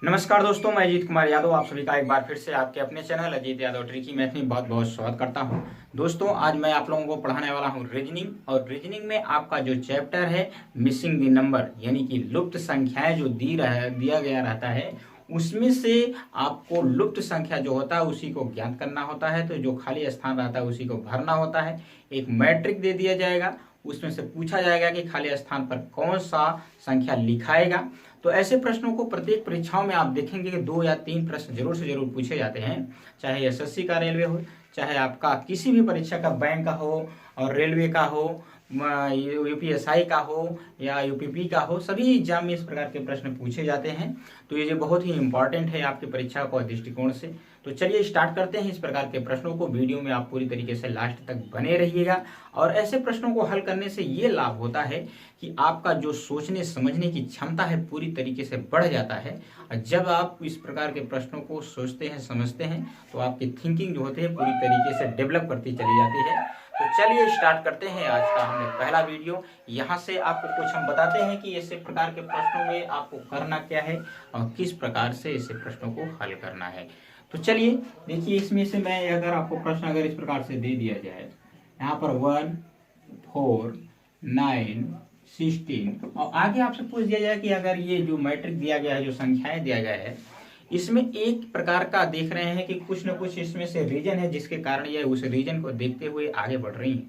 नमस्कार दोस्तों, मैं अजीत कुमार यादव आप सभी का एक बार फिर से आपके अपने channel Ajit Yadav tricky math में बहुत बहुत स्वागत करता हूं। दोस्तों, आज मैं आप लोगों को पढ़ाने वाला हूं रीजनिंग। और रीजनिंग में आपका जो चैप्टर है मिसिंग द नंबर, यानी कि लुप्त संख्याएं जो दिया गया रहता है, उसमें से आपको लुप्त संख्या जो होता है उसी को ज्ञात करना होता है। तो जो खाली स्थान रहता है उसी को भरना होता है। एक मैट्रिक दे दिया जाएगा, उसमें से पूछा जाएगा कि खाली स्थान पर कौन सा संख्या लिखाएगा। तो ऐसे प्रश्नों को प्रत्येक परीक्षाओं में आप देखेंगे कि 2 या 3 प्रश्न जरूर से जरूर पूछे जाते हैं। चाहे एसएससी का रेलवे हो, चाहे आपका किसी भी परीक्षा का बैंक का हो और रेलवे का हो, यूपीएसआई का हो या यूपीपी का हो, सभी एग्जाम में इस प्रकार के प्रश्न पूछे जाते हैं। तो ये बहुत ही इंपॉर्टेंट है आपकी परीक्षा को दृष्टिकोण से। तो चलिए स्टार्ट करते हैं इस प्रकार के प्रश्नों को। वीडियो में आप पूरी तरीके से लास्ट तक बने रहिएगा। और ऐसे प्रश्नों को हल करने से ये लाभ होता है कि आपका जो सोचने समझने की क्षमता है पूरी तरीके से बढ़ जाता है। और जब आप इस प्रकार के प्रश्नों को सोचते हैं समझते हैं तो आपकी थिंकिंग जो होती है पूरी तरीके से डेवलप करती चली जाती है। तो चलिए स्टार्ट करते हैं आज का हमने पहला वीडियो। यहाँ से आपको कुछ हम बताते हैं कि ऐसे प्रकार के प्रश्नों में आपको करना क्या है और किस प्रकार से ऐसे प्रश्नों को हल करना है। तो चलिए देखिए, इसमें से मैं अगर आपको प्रश्न अगर इस प्रकार से दे दिया जाए, यहाँ पर 1, 4, 9, 16 और आगे आपसे पूछ दिया जाए कि अगर ये जो मैट्रिक दिया गया है, जो संख्याएं दिया गया है, इसमें एक प्रकार का देख रहे हैं कि कुछ न कुछ इसमें से रीजन है जिसके कारण ये उस रीजन को देखते हुए आगे बढ़ रही है।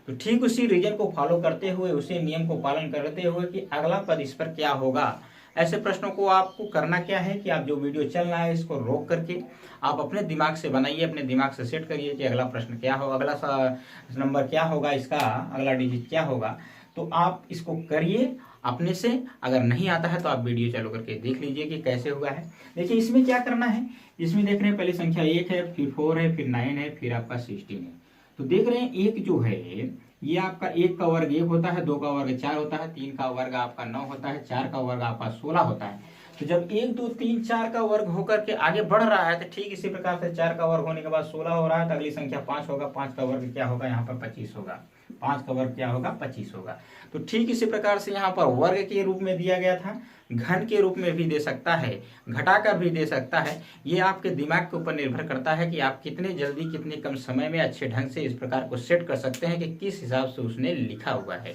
तो ठीक उसी रीजन को फॉलो करते हुए, उसी नियम को पालन करते हुए कि अगला पद इस पर क्या होगा। ऐसे प्रश्नों को आपको करना क्या है कि आप जो वीडियो चल रहा है इसको रोक करके आप अपने दिमाग से बनाइए, अपने दिमाग से सेट करिए कि अगला प्रश्न क्या होगा, अगला सा नंबर क्या होगा, इसका अगला डिजिट क्या होगा। तो आप इसको करिए अपने से। अगर नहीं आता है तो आप वीडियो चालू करके देख लीजिए कि कैसे हुआ है। देखिए इसमें क्या करना है, इसमें देख रहे हैं पहले संख्या 1 है, फिर 4 है, फिर 9 है, फिर आपका 16 है। तो देख रहे हैं एक जो है ये आपका 1 का वर्ग 1 होता है, 2 का वर्ग 4 होता है, 3 का वर्ग आपका 9 होता है, 4 का वर्ग आपका 16 होता है। तो जब 1 2 3 4 का वर्ग होकर के आगे बढ़ रहा है तो ठीक इसी प्रकार से 4 का वर्ग होने के बाद 16 हो रहा है तो अगली संख्या 5 होगा। 5 का वर्ग क्या होगा, यहाँ पर 25 होगा। 5 का वर्ग क्या होगा, 25 होगा। तो ठीक इसी प्रकार से यहाँ पर वर्ग के रूप में दिया गया था, घन के रूप में भी दे सकता है, घटाकर भी दे सकता है। ये आपके दिमाग के ऊपर निर्भर करता है कि आप कितने जल्दी कितने कम समय में अच्छे ढंग से इस प्रकार को सेट कर सकते हैं कि किस हिसाब से उसने लिखा हुआ है।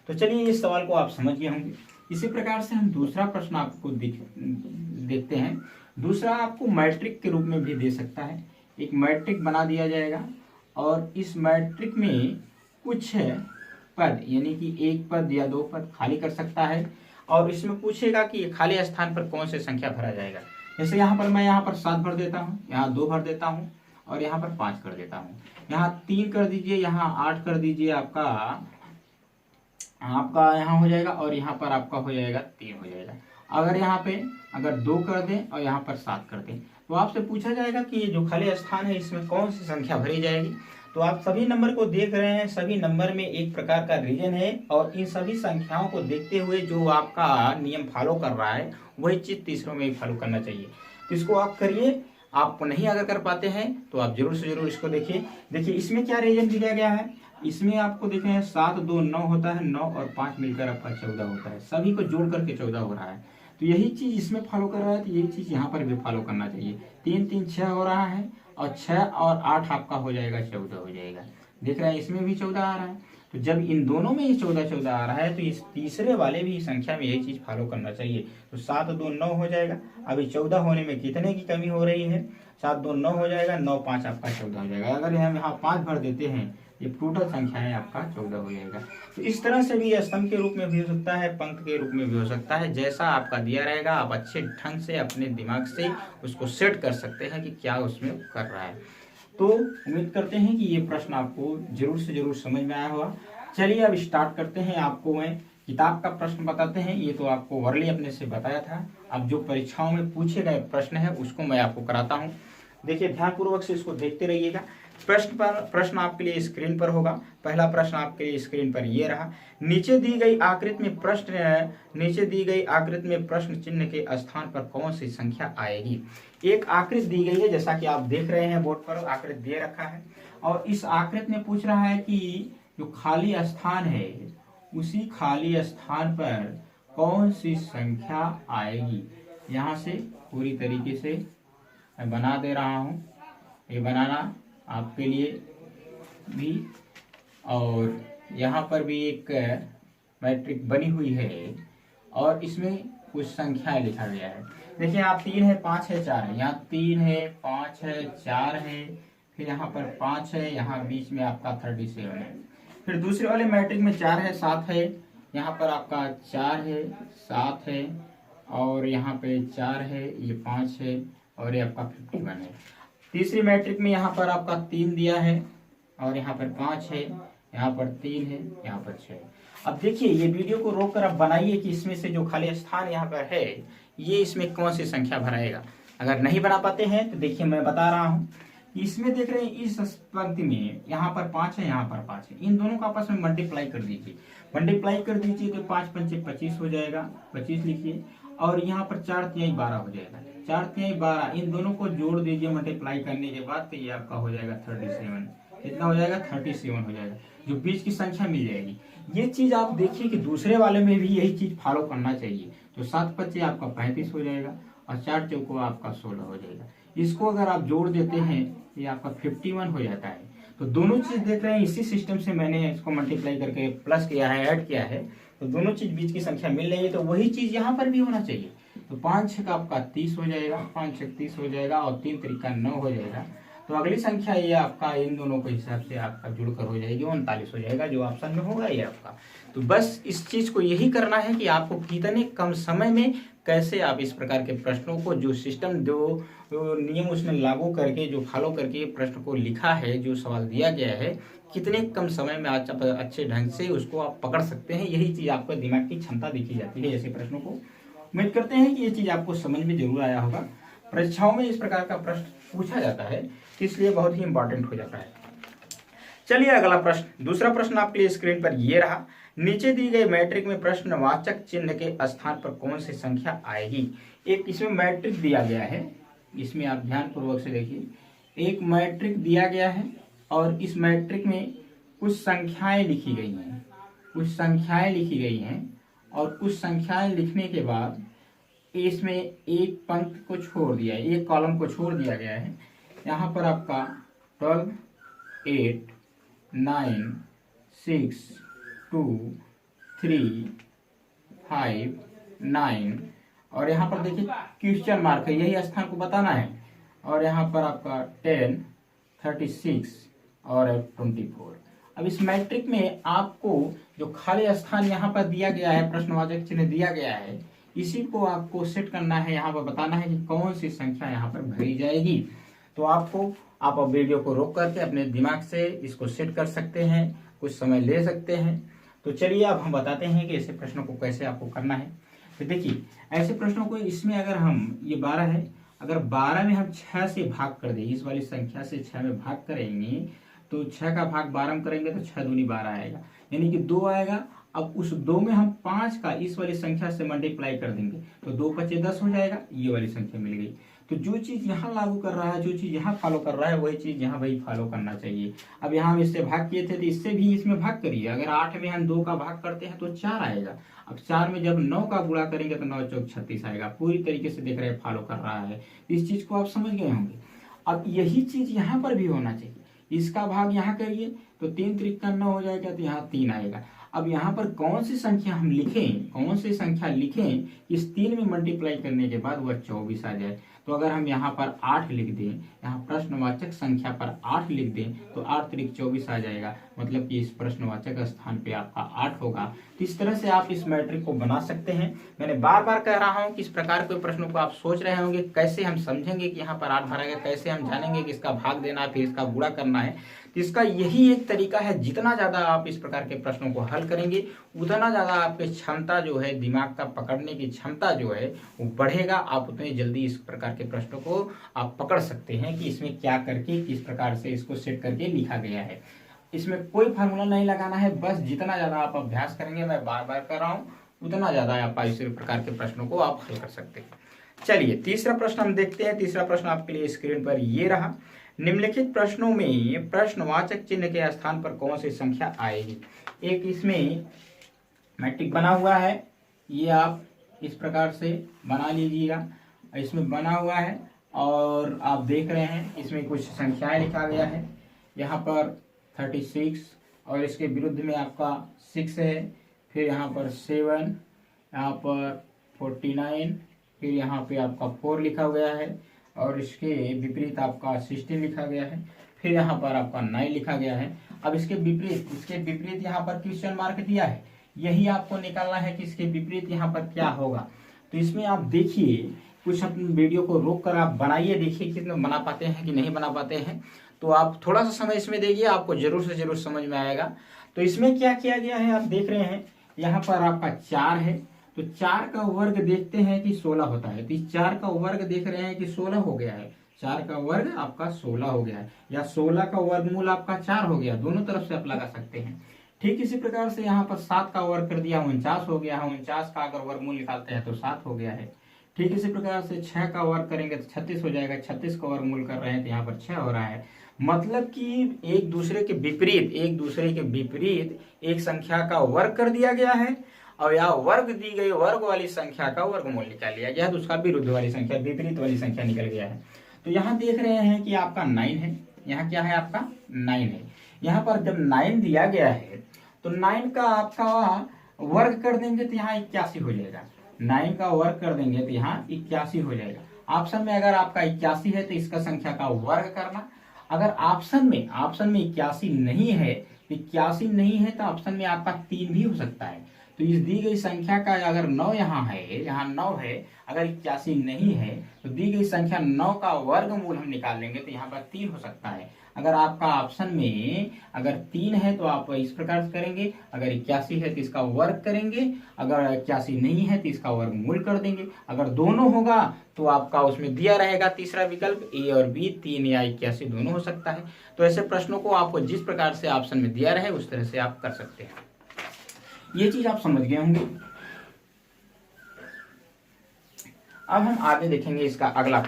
तो चलिए इस सवाल को आप समझ गए होंगे। इसी प्रकार से हम दूसरा प्रश्न आपको देखते हैं। दूसरा आपको मैट्रिक के रूप में भी दे सकता है। एक मैट्रिक बना दिया जाएगा और इस मैट्रिक में कुछ पद यानी कि 1 पद या 2 पद खाली कर सकता है और इसमें पूछेगा कि खाली स्थान पर कौन से संख्या भरा जाएगा। जैसे यहाँ पर मैं यहाँ पर 7 भर देता हूँ, यहाँ 2 भर देता हूँ और यहाँ पर 5 कर देता हूँ। यहाँ 3 कर दीजिए, यहाँ 8 कर दीजिए, आपका आपका यहाँ हो जाएगा और यहाँ पर आपका हो जाएगा 3 हो जाएगा। अगर यहाँ पे अगर 2 कर दें और यहाँ पर 7 कर दें तो आपसे पूछा जाएगा कि ये जो खाली स्थान है इसमें कौन सी संख्या भरी जाएगी। तो आप सभी नंबर को देख रहे हैं, सभी नंबर में एक प्रकार का रीजन है और इन सभी संख्याओं को देखते हुए जो आपका नियम फॉलो कर रहा है वही चीज तीसरों में भी फॉलो करना चाहिए। तो इसको आप करिए। आप नहीं अगर कर पाते हैं तो आप जरूर से जरूर इसको देखिए। देखिए इसमें क्या रीजन दिया गया है, इसमें आपको देखें 7 2 9 होता है, 9 और 5 मिलकर आपका 14 होता है, सभी को जोड़ करके 14 हो रहा है। तो यही चीज इसमें फॉलो कर रहा है तो यही चीज यहाँ पर भी फॉलो करना चाहिए। 3 3 6 हो रहा है और 6 और 8 आपका हो जाएगा 14 हो जाएगा। देख रहे हैं इसमें भी 14 आ रहा है। तो जब इन दोनों में ये 14 14 आ रहा है तो इस तीसरे वाले भी संख्या में यही चीज फॉलो करना चाहिए। तो 7 2 9 हो जाएगा। अभी 14 होने में कितने की कमी हो रही है, 7 2 9 हो जाएगा, 9 5 आपका 14 हो जाएगा। अगर हम यहाँ 5 भर देते हैं ये टोटल संख्या है आपका 14 हो जाएगा। तो इस तरह से भी स्तंभ के रूप में भी हो सकता है, पंक्ति के रूप में भी हो सकता है। जैसा आपका दिया रहेगा आप अच्छे ढंग से अपने दिमाग से उसको सेट कर सकते हैं कि क्या उसमें कर रहा है। तो उम्मीद करते हैं कि ये प्रश्न आपको जरूर से जरूर समझ में आया होगा। चलिए अब स्टार्ट करते हैं। आपको मैं किताब का प्रश्न बताते हैं। ये तो आपको वर्ली अपने से बताया था। अब जो परीक्षाओं में पूछे गए प्रश्न है उसको मैं आपको कराता हूँ। देखिए ध्यानपूर्वक से इसको देखते रहिएगा। प्रश्न आपके लिए स्क्रीन पर होगा। पहला प्रश्न आपके लिए स्क्रीन पर ये रहा। नीचे दी गई आकृति में प्रश्न चिन्ह के स्थान पर कौन सी संख्या आएगी। एक आकृति दी गई है, जैसा कि आप देख रहे हैं बोर्ड पर आकृति दे रखा है और इस आकृति में पूछ रहा है कि जो खाली स्थान है उसी खाली स्थान पर कौन सी संख्या आएगी। यहाँ से पूरी तरीके से मैं बना दे रहा हूँ। ये बनाना आपके लिए भी, और यहाँ पर भी एक मैट्रिक बनी हुई है और इसमें कुछ संख्याएं लिखा गया है। देखिए यहाँ 3 है, 5 है, 4 है, यहाँ 3 है, 5 है, 4 है, फिर यहाँ पर 5 है, यहाँ बीच में आपका 37 है। फिर दूसरे वाले मैट्रिक में 4 है, 7 है, यहाँ पर आपका 4 है, 7 है, और यहाँ पे 4 है, ये 5 है, और ये आपका 51 है। तीसरी मैट्रिक में यहाँ पर आपका 3 दिया है, और यहाँ पर 5 है, यहाँ पर 3 है, यहाँ पर 6 है। अब देखिए ये वीडियो को रोक कर आप बनाइए कि इसमें से जो खाली स्थान यहाँ पर है ये इसमें कौन सी संख्या भराएगा। अगर नहीं बना पाते हैं तो देखिए मैं बता रहा हूँ, इसमें देख रहे हैं इस पंक्ति में यहाँ पर 5 है, यहाँ पर 5 है, इन दोनों को आपस में मल्टीप्लाई कर दीजिए। मल्टीप्लाई कर दीजिए तो 5 पंचे 25 हो जाएगा, 25 लिखिए, और यहाँ पर 4 तिहाई 12 हो जाएगा, 4 तिहाई 12, इन दोनों को जोड़ दीजिए मल्टीप्लाई करने के बाद, तो ये आपका हो जाएगा 37। कितना हो जाएगा? 37 हो जाएगा, जो बीच की संख्या मिल जाएगी। ये चीज आप देखिए कि दूसरे वाले में भी यही चीज फॉलो करना चाहिए। तो 7 पच्चे आपका 35 हो जाएगा, और 4 चौको आपका 16 हो जाएगा। इसको अगर आप जोड़ देते हैं ये आपका 51 हो जाता है। तो दोनों चीज देख रहे हैं, इसी सिस्टम से मैंने इसको मल्टीप्लाई करके प्लस किया है, ऐड किया है, तो दोनों चीज बीच की संख्या मिल रही है। तो वही चीज यहाँ पर भी होना चाहिए। तो 5 छक आपका 30 हो जाएगा, 5 छक 30 हो जाएगा, और 3 त्रिका 9 हो जाएगा। तो अगली संख्या ये आपका इन दोनों के हिसाब से आपका जुड़कर हो जाएगी 39 हो जाएगा, जो ऑप्शन में होगा ये आपका। तो बस इस चीज को यही करना है कि आपको कितने कम समय में कैसे आप इस प्रकार के प्रश्नों को, जो सिस्टम जो नियम उसने लागू करके, जो फॉलो करके प्रश्न को लिखा है, जो सवाल दिया गया है, कितने कम समय में अच्छे ढंग से उसको आप पकड़ सकते हैं। यही चीज आपको दिमाग की क्षमता देखी जाती है ऐसे प्रश्नों को। उम्मीद करते हैं कि ये चीज आपको समझ में जरूर आया होगा। परीक्षाओं में इस प्रकार का प्रश्न पूछा जाता है, इसलिए बहुत ही इंपॉर्टेंट हो जाता है। चलिए अगला प्रश्न, दूसरा प्रश्न आपके लिए स्क्रीन पर ये रहा। नीचे दी गई मैट्रिक में प्रश्नवाचक चिन्ह के स्थान पर कौन सी संख्या आएगी। एक इसमें मैट्रिक दिया गया है, इसमें आप ध्यान पूर्वक से देखिए। एक मैट्रिक दिया गया है और इस मैट्रिक में कुछ संख्याएं लिखी गई हैं, कुछ संख्याएं लिखी गई हैं, और कुछ संख्याएं लिखने के बाद इसमें एक पंक्ति को छोड़ दिया है, एक कॉलम को छोड़ दिया गया है। यहाँ पर आपका 12, 8, 9, 6, 2, 3, 5, 9, और यहाँ पर देखिए क्वेश्चन मार्क है, यही स्थान को बताना है। और यहाँ पर आपका 10, 36 और 24। अब इस मैट्रिक में आपको जो खाली स्थान यहाँ पर दिया गया है, प्रश्नवाचक चिन्ह दिया गया है, इसी को आपको सेट करना है। यहाँ पर बताना है कि कौन सी संख्या यहाँ पर भरी जाएगी। तो आप वीडियो को रोक करके अपने दिमाग से इसको सेट कर सकते हैं, कुछ समय ले सकते हैं। तो चलिए अब हम बताते हैं कि ऐसे प्रश्नों को कैसे आपको करना है। तो देखिए ऐसे प्रश्नों को, इसमें अगर हम, ये 12 है, अगर 12 में हम 6 से भाग कर दें, इस वाली संख्या से 6 में भाग करेंगे, तो 6 का भाग 12 में करेंगे तो 6 दूनी 12 आएगा, यानी कि 2 आएगा। अब उस 2 में हम 5 का इस वाली संख्या से मल्टीप्लाई कर देंगे, तो 2 पचे 10 हो जाएगा, ये वाली संख्या मिल गई। तो जो चीज यहाँ लागू कर रहा है, जो चीज यहाँ फॉलो कर रहा है, वही चीज यहाँ भाई फॉलो करना चाहिए। अब यहाँ हम इससे भाग किए थे, तो इससे भी इसमें भाग करिए। अगर 8 में हम 2 का भाग करते हैं तो 4 आएगा। अब 4 में जब 9 का गुणा करेंगे तो 9 चौक 36 आएगा। पूरी तरीके से देख रहे हैं फॉलो कर रहा है, इस चीज को आप समझ गए होंगे। अब यही चीज यहाँ पर भी होना चाहिए। इसका भाग यहाँ करिए तो 3 त्रिका 9 हो जाएगा, तो यहाँ 3 आएगा। अब यहाँ पर कौन सी संख्या हम लिखें, कौन सी संख्या लिखें, इस 3 में मल्टीप्लाई करने के बाद वह 24 आ जाए। तो अगर हम यहाँ पर 8 लिख दें, यहाँ प्रश्नवाचक संख्या पर 8 लिख दें, तो 8 त्रिक 24 आ जाएगा, मतलब कि इस प्रश्नवाचक स्थान पे आपका 8 होगा। तो इस तरह से आप इस मैट्रिक को बना सकते हैं। मैंने बार बार कह रहा हूँ कि इस प्रकार के प्रश्नों को आप सोच रहे होंगे, कैसे हम समझेंगे कि यहाँ पर 8 भरा गया, कैसे हम जानेंगे कि इसका भाग देना है, फिर इसका गुणा करना है। तो इसका यही एक तरीका है, जितना ज्यादा आप इस प्रकार के प्रश्नों को हल करेंगे, उतना ज्यादा आपकी क्षमता जो है, दिमाग का पकड़ने की क्षमता जो है वो बढ़ेगा। आप उतनी जल्दी इस प्रकार के प्रश्नों को आप पकड़ सकते हैं कि इसमें क्या करके, किस प्रकार से इसको सेट करके लिखा गया है। इसमें कोई फार्मूला नहीं लगाना है, बस जितना ज्यादा आप अभ्यास करेंगे, मैं बार बार कर रहा हूँ, उतना ज्यादा आप इस प्रकार के प्रश्नों को आप हल कर सकते हैं। चलिए तीसरा प्रश्न हम देखते हैं। तीसरा प्रश्न आपके लिए स्क्रीन पर ये रहा। निम्नलिखित प्रश्नों में प्रश्नवाचक चिन्ह के स्थान पर कौन सी संख्या आएगी। एक इसमें मैट्रिक बना हुआ है, ये आप इस प्रकार से बना लीजिएगा। इसमें बना हुआ है और आप देख रहे हैं इसमें कुछ संख्याएं लिखा गया है। यहाँ पर 36 और इसके विरुद्ध में आपका 6 है, फिर यहाँ पर 7, यहाँ पर 49, फिर यहाँ पे आपका 4 लिखा गया है और इसके विपरीत आपका 16 लिखा गया है, फिर यहाँ पर आपका 9 लिखा गया है। अब इसके विपरीत यहाँ पर क्वेश्चन मार्क दिया है, यही आपको निकालना है कि इसके विपरीत यहाँ पर क्या होगा। तो इसमें आप देखिए, कुछ अपनी वीडियो को रोक कर आप बनाइए, देखिए कितने बना पाते हैं कि नहीं बना पाते हैं। तो आप थोड़ा सा समय इसमें देखिए, आपको जरूर से जरूर समझ में आएगा। तो इसमें क्या किया गया है आप देख रहे हैं, यहाँ पर आपका 4 है, तो 4 का वर्ग देखते हैं कि 16 होता है। तो इस 4 का वर्ग देख रहे हैं कि 16 हो गया है, 4 का वर्ग आपका 16 हो गया है, या 16 का वर्गमूल आपका 4 हो गया, दोनों तरफ से आप लगा सकते हैं। ठीक इसी प्रकार से यहाँ पर 7 का वर्ग कर दिया, 49 हो गया है, 49 का अगर वर्गमूल निकालते हैं तो 7 हो गया है। ठीक इसी प्रकार से 6 का वर्ग करेंगे तो 36 हो जाएगा, 36 का वर्गमूल कर रहे हैं तो यहाँ पर 6 हो रहा है। मतलब कि एक दूसरे के विपरीत एक संख्या का वर्ग कर दिया गया है और या वर्ग दी गई वर्ग वाली संख्या का वर्गमूल निकाल लिया गया है, तो उसका विरुद्ध वाली संख्या, विपरीत वाली संख्या निकल गया है। तो यहाँ देख रहे हैं कि आपका 9 है, यहाँ क्या है आपका 9 है। यहाँ पर जब 9 दिया गया है तो 9 का आपका वर्ग कर देंगे तो यहाँ 81 हो जाएगा, 9 का वर्ग कर देंगे तो यहाँ 81 हो जाएगा। ऑप्शन में अगर आपका 81 है तो इसका संख्या का वर्ग करना, अगर ऑप्शन में 81 नहीं है, 81 नहीं है तो ऑप्शन में आपका 3 भी हो सकता है। तो इस दी गई संख्या का अगर 9 यहाँ है, यहाँ 9 है, अगर 81 नहीं है तो दी गई संख्या 9 का वर्गमूल हम निकाल लेंगे तो यहाँ पर 3 हो सकता है। अगर आपका ऑप्शन में अगर 3 है तो आप इस प्रकार से करेंगे, अगर 81 है तो इसका वर्ग करेंगे, अगर 81 नहीं है तो इसका वर्गमूल कर देंगे। अगर दोनों होगा तो आपका उसमें दिया रहेगा तीसरा विकल्प ए और बी, 3 या 81 दोनों हो सकता है। तो ऐसे प्रश्नों को आपको जिस प्रकार से ऑप्शन में दिया रहे उस तरह से आप कर सकते हैं। ये चीज आप समझ गए होंगे। अब हम आगे देखेंगे इसका अगला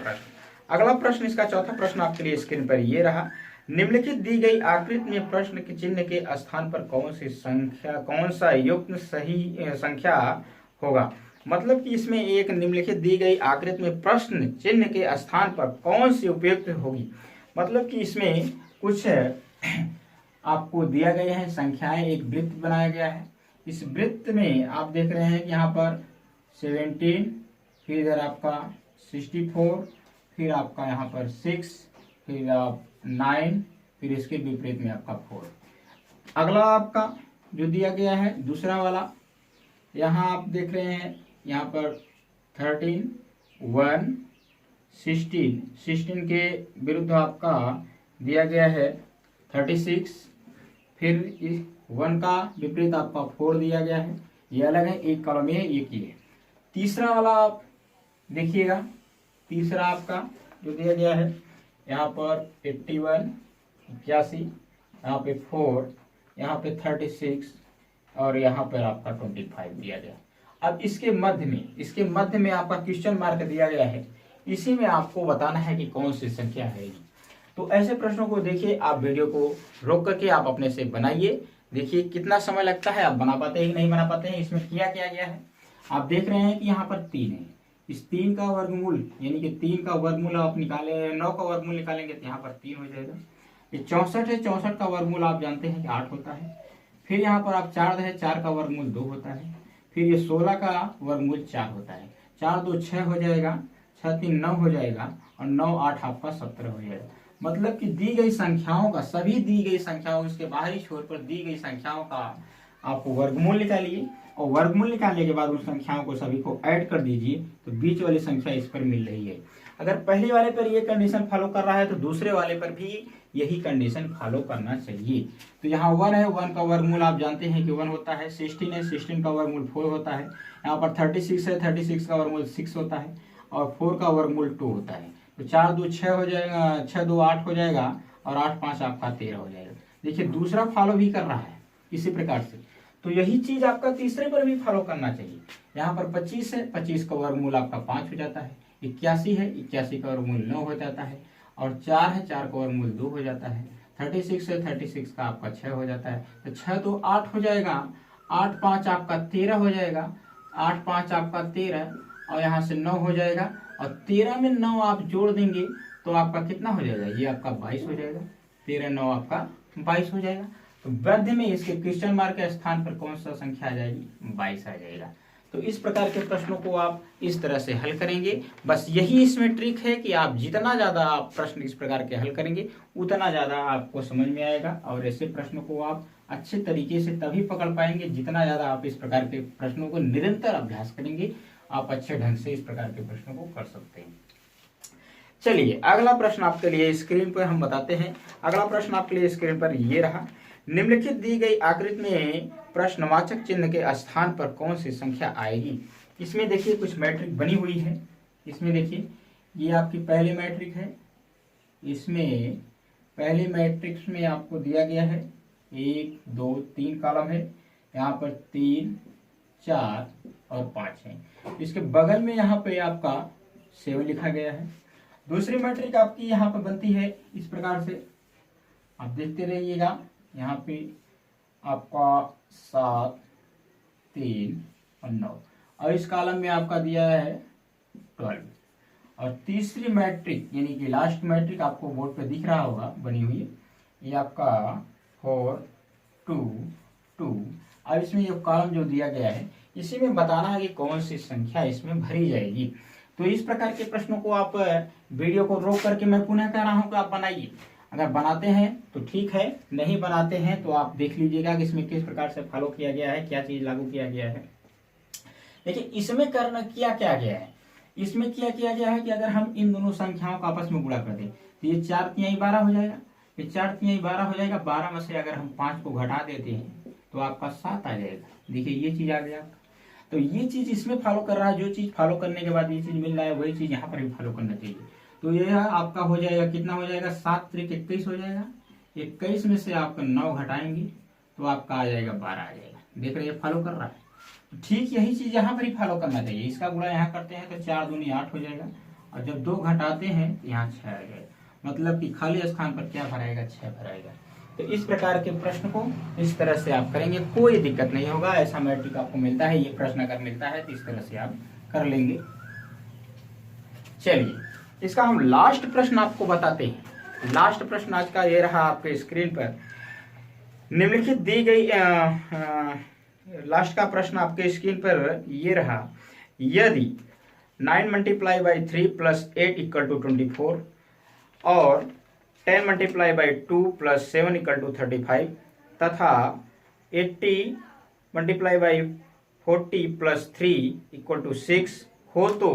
प्रश्न इसका चौथा प्रश्न आपके लिए स्क्रीन पर ये रहा। निम्नलिखित दी गई आकृति में प्रश्न के चिन्ह के स्थान पर कौन सा युग्म सही संख्या होगा। मतलब कि इसमें एक निम्नलिखित दी गई आकृति में प्रश्न चिन्ह के स्थान पर कौन सी उपयुक्त होगी। मतलब कि इसमें कुछ आपको दिया गया है संख्याएं, एक वृत्त बनाया गया है। इस वृत्त में आप देख रहे हैं कि यहाँ पर 17, फिर इधर आपका 64, फिर आपका यहाँ पर 6, फिर आप 9, फिर इसके विपरीत में आपका 4। अगला आपका जो दिया गया है दूसरा वाला, यहाँ आप देख रहे हैं यहाँ पर 13, 1, 16 के विरुद्ध आपका दिया गया है 36, फिर इस 1 का विपरीत आपका 4 दिया गया है। ये अलग है, एक कॉलम है, एक ही है। तीसरा वाला आप देखिएगा, तीसरा आपका जो दिया गया है यहाँ पर 81, 81, यहाँ पे 4, यहाँ पे 36 और यहाँ पर आपका 25 दिया गया। अब इसके मध्य में आपका क्वेश्चन मार्क दिया गया है, इसी में आपको बताना है कि कौन सी संख्या है। तो ऐसे प्रश्नों को देखिए, आप वीडियो को रोक करके आप अपने से बनाइए, देखिए कितना समय लगता है, आप बना पाते हैं कि नहीं बना पाते हैं। इसमें किया गया है, आप देख रहे हैं कि यहाँ पर 3 है, इस 3 का वर्गमूल यानी कि 3 का वर्गमूल आप निकाले, 9 का वर्गमूल निकालेंगे तो यहाँ पर 3 हो जाएगा। ये 64 है, 64 का वर्गमूल आप जानते हैं कि 8 होता है। फिर यहाँ पर आप 4 है, 4 का वर्गमूल 2 होता है। फिर ये 16 का वर्गमूल 4 होता है, 4 2 6 हो जाएगा, 6 3 9 हो जाएगा और 9 8 आपका 17 हो जाएगा। मतलब कि दी गई संख्याओं का, सभी दी गई संख्याओं, इसके बाहरी छोर पर दी गई संख्याओं का आप वर्गमूल निकालिए और वर्गमूल निकालने के बाद उन संख्याओं को सभी को ऐड कर दीजिए तो बीच वाली संख्या इस पर मिल रही है। अगर पहले वाले पर ये कंडीशन फॉलो कर रहा है तो दूसरे वाले पर भी यही कंडीशन फॉलो करना चाहिए। तो यहाँ 1 है, 1 का वर्गमूल आप जानते हैं कि 1 होता है। 16 है, 16 का वर्गमूल 4 होता है। यहाँ पर 36 है, 36 का वर्गमूल 6 होता है और 4 का वर्गमूल 2 होता है। तो 4 2 6 हो जाएगा, 6 2 8 हो जाएगा और 8 5 आपका 13 हो जाएगा। देखिए दूसरा फॉलो भी कर रहा है इसी प्रकार से, तो यही चीज आपका तीसरे पर भी फॉलो करना चाहिए। यहाँ पर 25 है, 25 का वर्गमूल आपका 5 हो जाता है। 81 है, 81 का वर्गमूल 9 हो जाता है और 4 है, 4 का वर्गमूल 2 हो जाता है। 36 है, 36 का आपका 6 हो जाता है। तो 6 2 8 हो जाएगा, 8 5 आपका 13 हो जाएगा 8 5 आपका 13 और यहाँ से 9 हो जाएगा, और 13 में 9 आप जोड़ देंगे तो आपका कितना हो जाएगा, ये आपका 22 हो जाएगा। 13 9 आपका 22 हो जाएगा। तो वृद्धि में इसके क्वेश्चन मार्क के स्थान पर कौन सा संख्या आ जाएगी, 22 आ जाएगा। तो इस प्रकार के प्रश्नों को आप इस तरह से हल करेंगे। बस यही इसमें ट्रिक है कि आप जितना ज़्यादा आप प्रश्न इस प्रकार के हल करेंगे उतना ज़्यादा आपको समझ में आएगा, और ऐसे प्रश्नों को आप अच्छे तरीके से तभी पकड़ पाएंगे जितना ज़्यादा आप इस प्रकार के प्रश्नों को निरंतर अभ्यास करेंगे, आप अच्छे ढंग से इस प्रकार के प्रश्नों को कर सकते हैं। चलिए अगला प्रश्न आपके लिए स्क्रीन पर हम बताते हैं। अगला प्रश्न आपके लिए स्क्रीन पर ये रहा, निम्नलिखित दी गई आकृति में प्रश्नवाचक चिन्ह के स्थान पर कौन सी संख्या आएगी। इसमें देखिए कुछ मैट्रिक बनी हुई है। इसमें देखिए ये आपकी पहली मैट्रिक है। इसमें पहली मैट्रिक्स में आपको दिया गया है 1 2 3 कॉलम है, यहाँ पर 3 4 और 5 है। इसके बगल में यहाँ पे आपका 7 लिखा गया है। दूसरी मैट्रिक आपकी यहाँ पर बनती है इस प्रकार से, आप देखते रहिएगा। यहाँ पे आपका 7 3 और 9, और इस कॉलम में आपका दिया है 12। और तीसरी मैट्रिक यानी कि लास्ट मैट्रिक आपको बोर्ड पे दिख रहा होगा बनी हुई है, ये आपका 4 2 2। अब इसमें ये कॉलम जो दिया गया है इसी में बताना है कि कौन सी संख्या इसमें भरी जाएगी। तो इस प्रकार के प्रश्नों को आप वीडियो को रोक करके मैं पुनः कह रहा हूँ कि आप बनाइए। अगर बनाते हैं तो ठीक है, नहीं बनाते हैं तो आप देख लीजिएगा कि इसमें किस प्रकार से फॉलो किया गया है, क्या चीज लागू किया गया है। देखिए इसमें करना क्या क्या गया है, इसमें क्या किया गया है कि अगर हम इन दोनों संख्याओं का आपस में गुणा कर दें तो ये 4 तिहाई 12 हो जाएगा, ये 4 तिहाई 12 हो जाएगा। 12 में से अगर हम 5 को घटा देते हैं तो आपका 7 आ जाएगा। देखिए ये चीज आ गया। तो ये चीज इसमें फॉलो कर रहा है, जो चीज फॉलो करने के बाद ये चीज मिल रहा है वही चीज यहाँ पर भी फॉलो करना चाहिए। तो ये आपका हो जाएगा, कितना हो जाएगा, 7 3 21 हो जाएगा। 21 में से आपका 9 घटाएंगे तो आपका आ जाएगा 12 आ जाएगा। देख रहे हैं फॉलो कर रहा है। तो ठीक यही चीज यहाँ पर ही फॉलो करना चाहिए। इसका गुणा यहाँ करते हैं तो 4 दूनी 8 हो जाएगा, और जब 2 घटाते हैं तो यहाँ 6 आ जाएगा। मतलब कि खाली स्थान पर क्या भराएगा, 6 भराएगा। तो इस प्रकार के प्रश्न को इस तरह से आप करेंगे, कोई दिक्कत नहीं होगा। ऐसा मैट्रिक आपको मिलता है, ये प्रश्न अगर मिलता है तो इस तरह से आप कर लेंगे। चलिए इसका हम लास्ट प्रश्न आपको बताते हैं। लास्ट प्रश्न आज का ये रहा आपके स्क्रीन पर। निम्नलिखित दी गई लास्ट का प्रश्न आपके स्क्रीन पर ये रहा, यदि 9 multiply by 3 plus 8 equal to 24 और 10 multiply by 2 plus 7 equal to 35 तथा 80 multiply by 40 plus 3 equal to 6 हो तो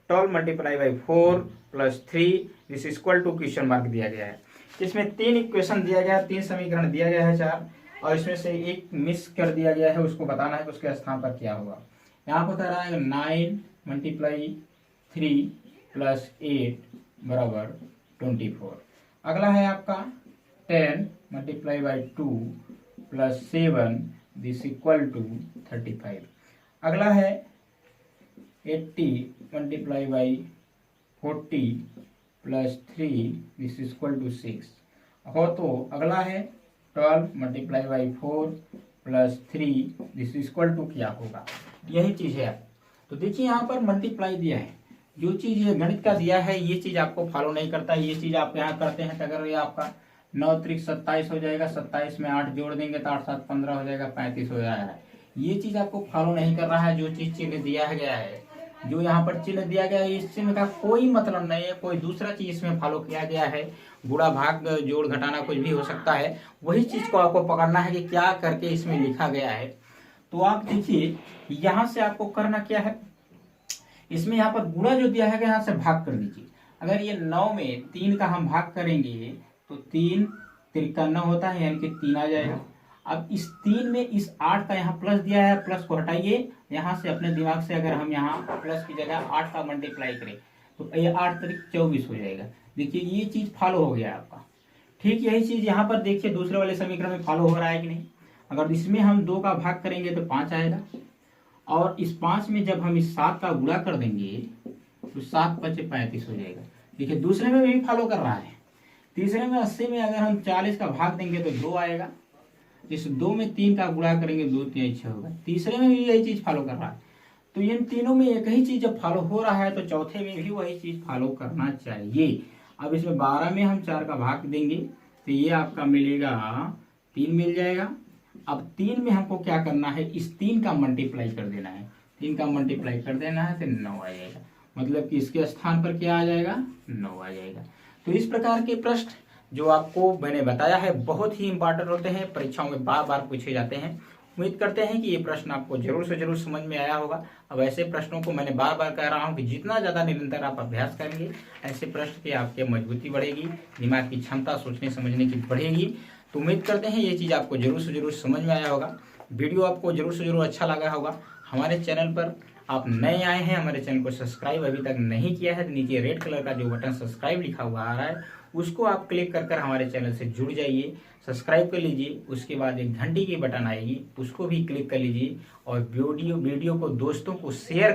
12 multiply by 4 plus 3 this equal to question mark दिया गया है। इसमें 3 इक्वेशन दिया गया है, 3 समीकरण दिया गया है 4, और इसमें से एक मिस कर दिया गया है, उसको बताना है कि उसके स्थान पर क्या होगा। यहाँ पर बता रहा है 9 मल्टीप्लाई 3 प्लस 8 बराबर 24। अगला है आपका 10 multiply by 2 plus 7 this equal to 35। अगला है 80 multiply by 40 plus 3 this equal to 6 हो तो अगला है 12 multiply by 4 plus 3 this equal to क्या होगा, यही चीज है। तो देखिए यहाँ पर मल्टीप्लाई दिया है, जो चीज गणित का दिया है ये चीज आपको फॉलो नहीं करता। ये चीज आप यहाँ करते हैं तो अगर ये आपका 9 त्रिक 27 हो जाएगा, 27 में 8 जोड़ देंगे तो 8 7 15 हो जाएगा, 35 हो जाएगा। ये चीज आपको फॉलो नहीं कर रहा है। जो चीज चिन्ह दिया गया है, जो यहाँ पर चिन्ह दिया गया है, इस चिन्ह का कोई मतलब नहीं है, कोई दूसरा चीज इसमें फॉलो किया गया है। गुणा भाग जोड़ घटाना कुछ भी हो सकता है, वही चीज को आपको पकड़ना है कि क्या करके इसमें लिखा गया है। तो आप देखिए यहाँ से आपको करना क्या है, इसमें यहाँ पर गुणा जो दिया है यहाँ से भाग कर दीजिए। अगर ये 9 में 3 का हम भाग करेंगे तो 3 तिरका 9 होता है, यानी कि 3 आ जाएगा। अब इस 3 में इस 8 का यहाँ प्लस दिया है, प्लस को हटाइए यहाँ से अपने दिमाग से। अगर हम यहाँ प्लस की जगह 8 का मल्टीप्लाई करें तो ये 8 तारीख 24 हो जाएगा। देखिए ये चीज फॉलो हो गया आपका। ठीक यही चीज यहाँ पर देखिए दूसरे वाले समीकरण में फॉलो हो रहा है कि नहीं। अगर इसमें हम 2 का भाग करेंगे तो 5 आएगा, और इस 5 में जब हम इस 7 का गुणा कर देंगे तो 7 5 35 हो जाएगा। देखिए दूसरे में भी फॉलो कर रहा है। तीसरे में 80 में अगर हम 40 का भाग देंगे तो 2 आएगा। इस 2 में 3 का गुणा करेंगे 2 3 6 होगा। तीसरे में भी यही चीज फॉलो कर रहा है। तो इन तीनों में एक ही चीज जब फॉलो हो रहा है तो चौथे में भी वही चीज फॉलो करना चाहिए। अब इसमें 12 में हम 4 का भाग देंगे तो ये आपका मिलेगा 3 मिल जाएगा। अब 3 में हमको क्या करना है, इस 3 का मल्टीप्लाई कर देना है, 3 का मल्टीप्लाई कर देना है तो 9 आ जाएगा, मतलब कि इसके स्थान पर क्या आ जाएगा, 9 आ जाएगा। तो इस प्रकार के प्रश्न जो आपको मैंने बताया है बहुत ही इंपॉर्टेंट होते हैं, परीक्षाओं में बार बार पूछे जाते हैं। उम्मीद करते हैं कि ये प्रश्न आपको जरूर से जरूर समझ में आया होगा। अब ऐसे प्रश्नों को मैंने बार बार कह रहा हूँ कि जितना ज़्यादा निरंतर आप अभ्यास करेंगे ऐसे प्रश्न की आपकी मजबूती बढ़ेगी, दिमाग की क्षमता सोचने समझने की बढ़ेगी। तो उम्मीद करते हैं ये चीज़ आपको जरूर से जरूर समझ में आया होगा। वीडियो आपको जरूर से जरूर अच्छा लगा होगा। हमारे चैनल पर आप नए आए हैं, हमारे चैनल को सब्सक्राइब अभी तक नहीं किया है तो नीचे रेड कलर का जो बटन सब्सक्राइब लिखा हुआ आ रहा है उसको आप क्लिक कर हमारे चैनल से जुड़ जाइए, सब्सक्राइब कर लीजिए। उसके बाद एक घंटी की बटन आएगी उसको भी क्लिक कर लीजिए और वीडियो को दोस्तों को शेयर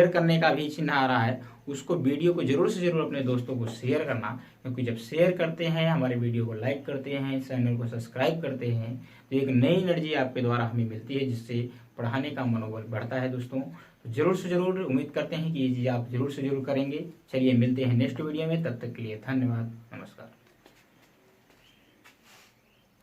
करने का भी चिन्ह आ रहा है, उसको वीडियो को जरूर से जरूर अपने दोस्तों को शेयर करना, क्योंकि जब शेयर करते हैं, हमारे वीडियो को लाइक करते हैं, चैनल को सब्सक्राइब करते हैं तो एक नई एनर्जी आपके द्वारा हमें मिलती है जिससे पढ़ाने का मनोबल बढ़ता है। दोस्तों तो जरूर से जरूर उम्मीद करते हैं कि ये चीज़ आप जरूर से जरूर करेंगे। चलिए मिलते हैं नेक्स्ट वीडियो में, तब तक के लिए धन्यवाद, नमस्कार।